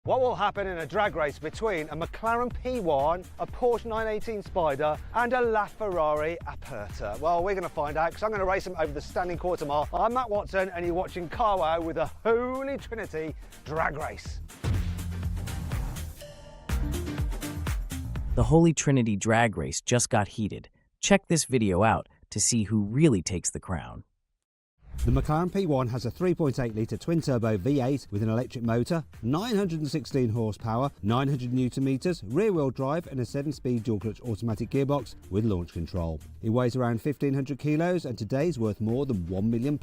What will happen in a drag race between a McLaren P1, a Porsche 918 Spider and a LaFerrari Aperta? Well, we're going to find out because I'm going to race them over the standing quarter mile. I'm Matt Watson and you're watching Car Wow with a Holy Trinity drag race. The Holy Trinity drag race just got heated. Check this video out to see who really takes the crown. The McLaren P1 has a 3.8 litre twin-turbo V8 with an electric motor, 916 horsepower, 900 Nm, rear-wheel drive and a 7-speed dual-clutch automatic gearbox with launch control. It weighs around 1,500 kilos and today is worth more than £1 million.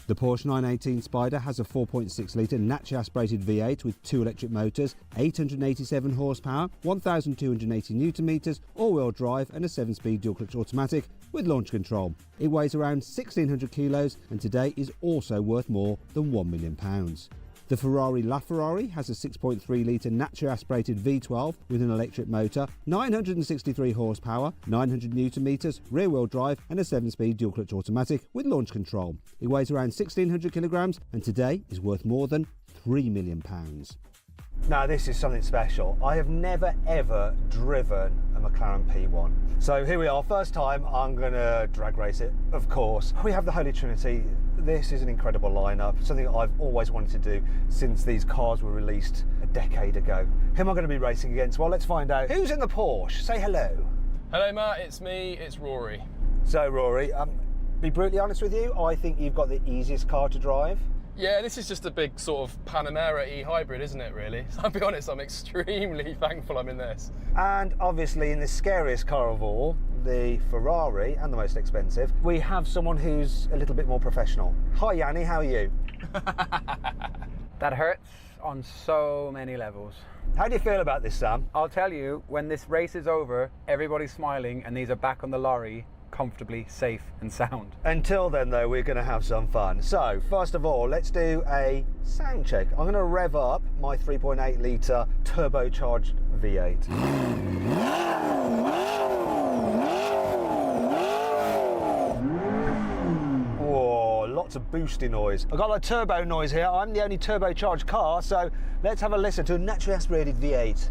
The Porsche 918 Spider has a 4.6 litre naturally aspirated V8 with 2 electric motors, 887 horsepower, 1,280 Nm, all-wheel drive and a 7-speed dual-clutch automatic with launch control. It weighs around 1,600 kilos and today is also worth more than £1 million. The Ferrari LaFerrari has a 6.3 litre naturally aspirated V12 with an electric motor, 963 horsepower, 900 Nm, rear-wheel drive and a 7-speed dual-clutch automatic with launch control. It weighs around 1,600 kilograms and today is worth more than £3 million. Now this is something special. I have never ever driven a McLaren P1. So here we are, first time I'm gonna drag race it, of course. We have the Holy Trinity. This is an incredible lineup, something I've always wanted to do since these cars were released a decade ago. Who am I gonna be racing against? Well, let's find out. Who's in the Porsche? Say hello. Hello Matt, it's me, it's Rory. So Rory, be brutally honest with you, I think you've got the easiest car to drive. Yeah, this is just a big sort of Panamera e-hybrid, isn't it, really? So I'll be honest, I'm extremely thankful I'm in this. And obviously in the scariest car of all, the Ferrari, and the most expensive, we have someone who's a little bit more professional. Hi Yanni, how are you? That hurts on so many levels. How do you feel about this, Sam? I'll tell you, when this race is over, everybody's smiling and these are back on the lorry, comfortably safe and sound. Until then though, we're going to have some fun. So first of all, let's do a sound check. I'm going to rev up my 3.8 litre turbocharged V8. Whoa, lots of boosty noise. I've got a turbo noise here. I'm the only turbocharged car, so let's have a listen to a naturally aspirated V8.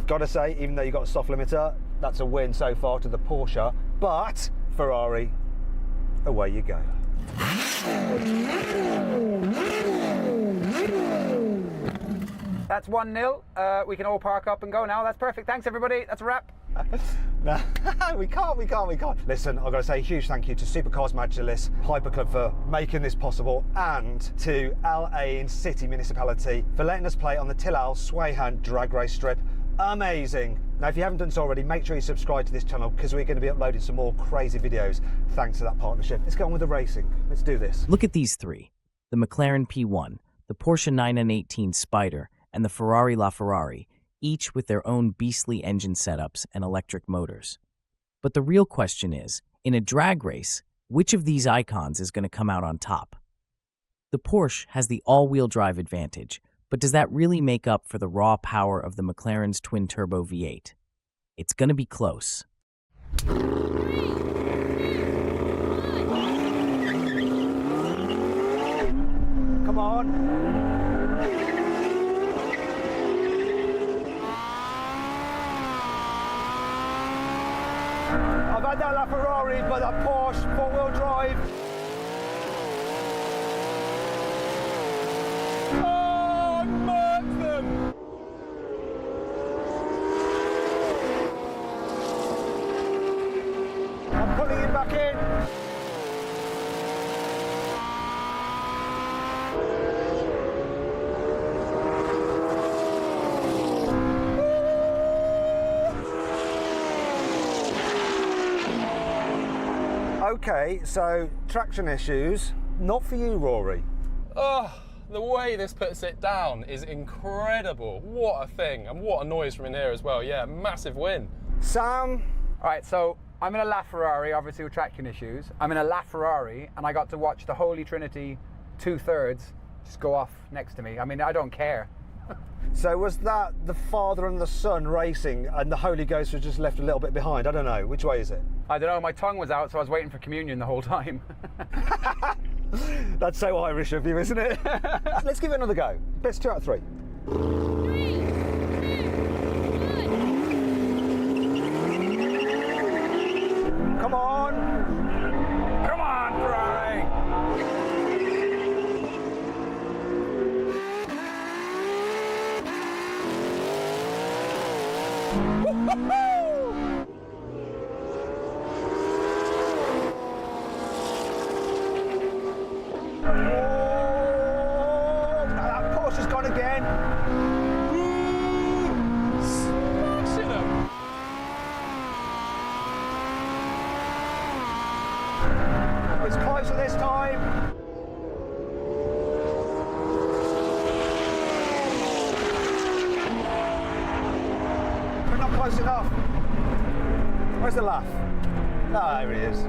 Gotta say, even though you've got a soft limiter, that's a win so far to the Porsche, but Ferrari, away you go. That's 1-0. We can all park up and go now. That's perfect. Thanks everybody. That's a wrap. No, we can't. Listen, I've got to say a huge thank you to Supercars Majalis Hyperclub for making this possible, and to LA City Municipality for letting us play on the Tillal Swayhan drag race strip. Amazing. Now, if you haven't done so already, make sure you subscribe to this channel because we're going to be uploading some more crazy videos thanks to that partnership. Let's get on with the racing. Let's do this. Look at these three: the McLaren P1, the Porsche 918 Spider, and the Ferrari LaFerrari, each with their own beastly engine setups and electric motors. But the real question is, in a drag race, which of these icons is going to come out on top? The Porsche has the all-wheel drive advantage, but does that really make up for the raw power of the McLaren's twin-turbo V8? It's going to be close. Come on. I've had that LaFerrari, but that Porsche four-wheel drive. Oh, I murked them! I'm putting it back in. Okay, so traction issues, not for you, Rory. Oh, the way this puts it down is incredible. What a thing, and what a noise from in here as well. Yeah, massive win. Sam? All right, so I'm in a LaFerrari, obviously with traction issues. I'm in a LaFerrari and I got to watch the Holy Trinity 2/3 just go off next to me. I mean, I don't care. So was that the Father and the Son racing and the Holy Ghost was just left a little bit behind? I don't know. Which way is it? I don't know, my tongue was out, so I was waiting for communion the whole time. That's so Irish of you, isn't it? Let's give it another go. Best 2 out of 3. 3, 2, 1. Come on! Come on, Ferrari! Oh, that Porsche's gone again. Smashing them. It's closer this time. But not close enough. Where's the laugh? Ah, there he is.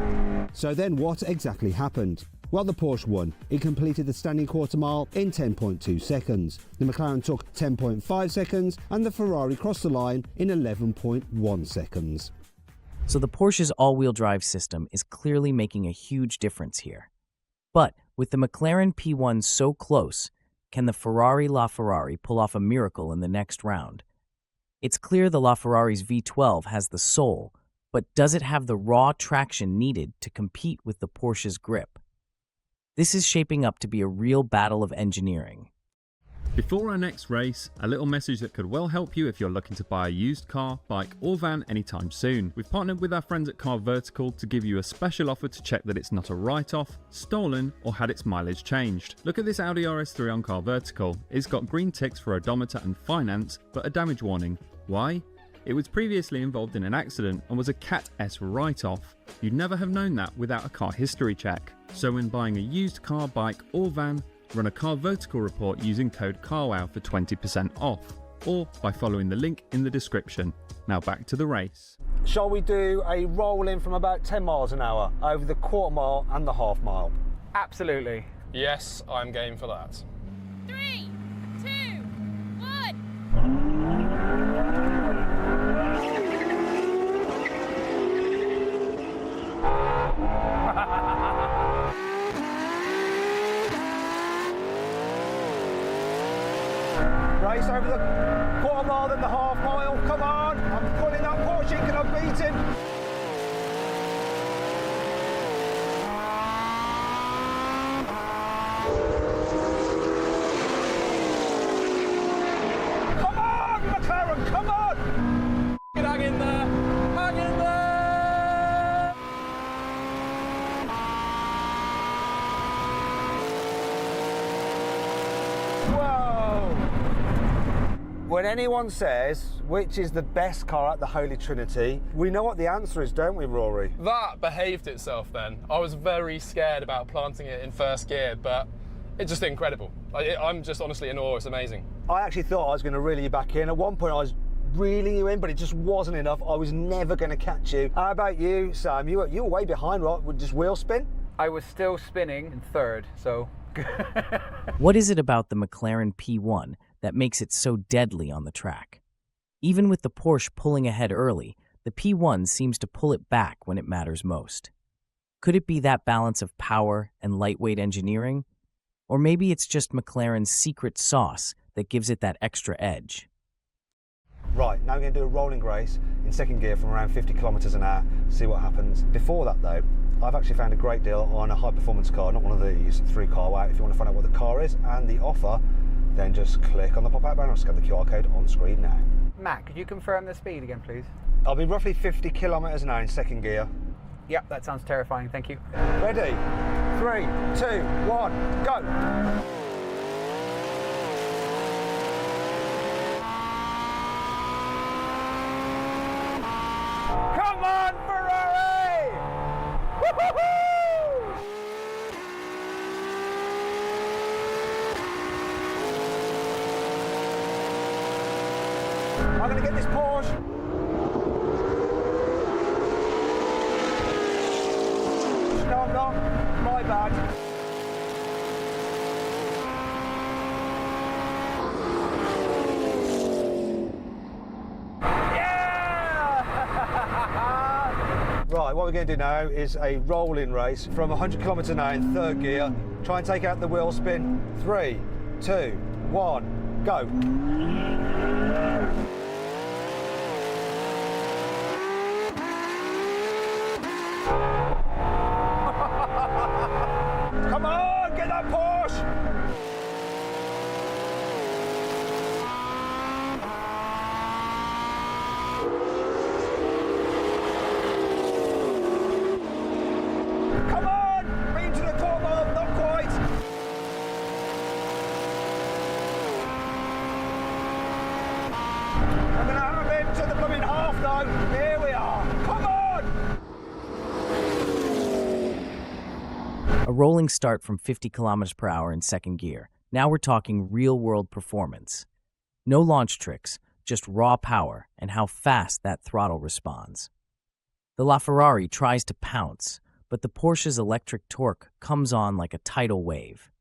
So then what exactly happened? Well, the Porsche won. It completed the standing quarter mile in 10.2 seconds. The McLaren took 10.5 seconds and the Ferrari crossed the line in 11.1 seconds. So the Porsche's all-wheel drive system is clearly making a huge difference here. But with the McLaren P1 so close, can the Ferrari LaFerrari pull off a miracle in the next round? It's clear the LaFerrari's V12 has the soul, but does it have the raw traction needed to compete with the Porsche's grip? This is shaping up to be a real battle of engineering. Before our next race, a little message that could well help you if you're looking to buy a used car, bike or van anytime soon. We've partnered with our friends at Car Vertical to give you a special offer to check that it's not a write-off, stolen or had its mileage changed. Look at this Audi RS3 on Car Vertical. It's got green ticks for odometer and finance, but a damage warning. Why? It was previously involved in an accident and was a Cat S write-off. You'd never have known that without a car history check. So when buying a used car, bike or van, run a Car Vertical report using code CARWOW for 20% off, or by following the link in the description. Now back to the race. Shall we do a roll in from about 10 miles an hour over the quarter mile and the half mile? Absolutely. Yes, I'm game for that. 3, 2, 1. Race over the quarter mile, then the half mile. Come on, I'm pulling up Porsche, can I beat him? Come on, McLaren, come on! Hang in there! Hang in there! Whoa! When anyone says which is the best car at the Holy Trinity, we know what the answer is, don't we, Rory? That behaved itself then. I was very scared about planting it in first gear, but it's just incredible. I'm just honestly in awe, it's amazing. I actually thought I was going to reel you back in. At one point I was reeling you in, but it just wasn't enough. I was never going to catch you. How about you, Sam? You were way behind, right? With just wheel spin? I was still spinning in third, so... What is it about the McLaren P1 that makes it so deadly on the track? Even with the Porsche pulling ahead early, the P1 seems to pull it back when it matters most. Could it be that balance of power and lightweight engineering? Or maybe it's just McLaren's secret sauce that gives it that extra edge. Right, now we're going to do a rolling race in second gear from around 50 kilometres an hour, see what happens. Before that though, I've actually found a great deal on a high performance car, not one of these, through CarWow. If you want to find out what the car is and the offer, then just click on the pop-out banner or scan the QR code on screen now. Matt, could you confirm the speed again, please? I'll be roughly 50 kilometres an hour in second gear. Yep, that sounds terrifying, thank you. Ready? 3, 2, 1, go! Come on, Ferrari! Woo-hoo-hoo! I'm going to get this Porsche. No, I'm not. My bad. Yeah! Right, Right, what we're going to do now is a rolling race from 100 kilometres an hour in third gear. Try and take out the wheel spin. 3, 2, 1, go. Come on, get that Porsche! Come on! Bring him to the corner, not quite! I'm gonna have him to the blooming half though. Here we are. Come on! A rolling start from 50 kilometers per hour in second gear. Now we're talking real-world performance. No launch tricks, just raw power and how fast that throttle responds. The LaFerrari tries to pounce, but the Porsche's electric torque comes on like a tidal wave.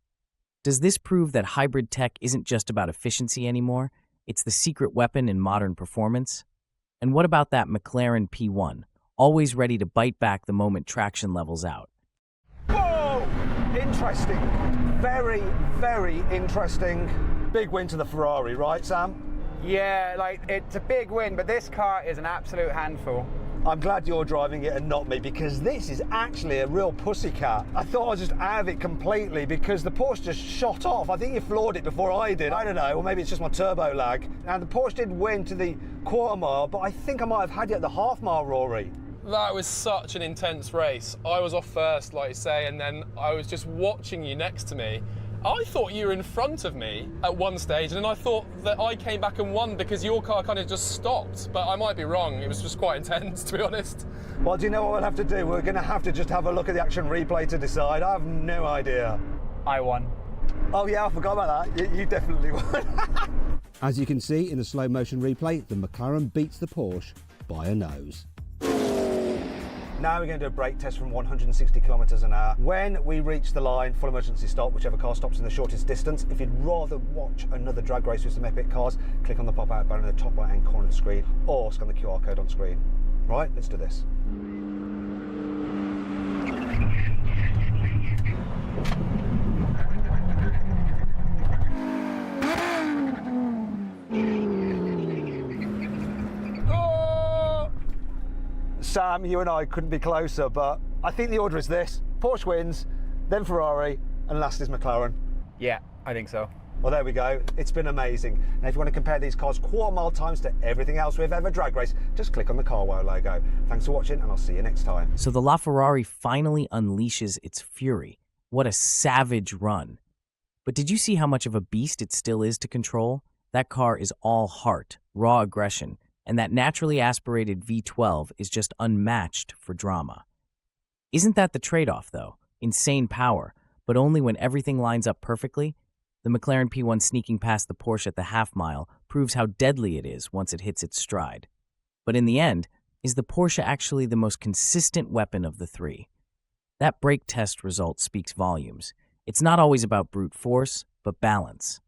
Does this prove that hybrid tech isn't just about efficiency anymore? It's the secret weapon in modern performance? And what about that McLaren P1, always ready to bite back the moment traction levels out? Whoa! Interesting. Very, very interesting. Big win to the Ferrari, right, Sam? Yeah, like it's a big win, but this car is an absolute handful. I'm glad you're driving it and not me, because this is actually a real pussycat. I thought I was just out of it completely because the Porsche just shot off. I think you floored it before I did. I don't know, or maybe it's just my turbo lag. And the Porsche did win to the quarter mile, but I think I might have had you at the half mile, Rory. That was such an intense race. I was off first, like you say, and then I was just watching you next to me. I thought you were in front of me at one stage, and then I thought that I came back and won because your car kind of just stopped. But I might be wrong. It was just quite intense, to be honest. Well, do you know what we'll have to do? We're going to have to just have a look at the action replay to decide. I have no idea. I won. Oh yeah, I forgot about that. You definitely won. As you can see in the slow motion replay, the McLaren beats the Porsche by a nose. Now we're going to do a brake test from 160 kilometers an hour. When we reach the line, full emergency stop, whichever car stops in the shortest distance. If you'd rather watch another drag race with some epic cars, click on the pop-out button in the top right-hand corner of the screen, or scan the QR code on screen. Right, let's do this. Sam, you and I couldn't be closer, but I think the order is this. Porsche wins, then Ferrari, and last is McLaren. Yeah, I think so. Well, there we go. It's been amazing. Now, if you want to compare these cars quarter mile times to everything else we've ever drag raced, just click on the CarWow logo. Thanks for watching, and I'll see you next time. So the LaFerrari finally unleashes its fury. What a savage run. But did you see how much of a beast it still is to control? That car is all heart, raw aggression, and that naturally aspirated V12 is just unmatched for drama. Isn't that the trade-off, though? Insane power, but only when everything lines up perfectly? The McLaren P1 sneaking past the Porsche at the half mile proves how deadly it is once it hits its stride. But in the end, is the Porsche actually the most consistent weapon of the three? That brake test result speaks volumes. It's not always about brute force, but balance.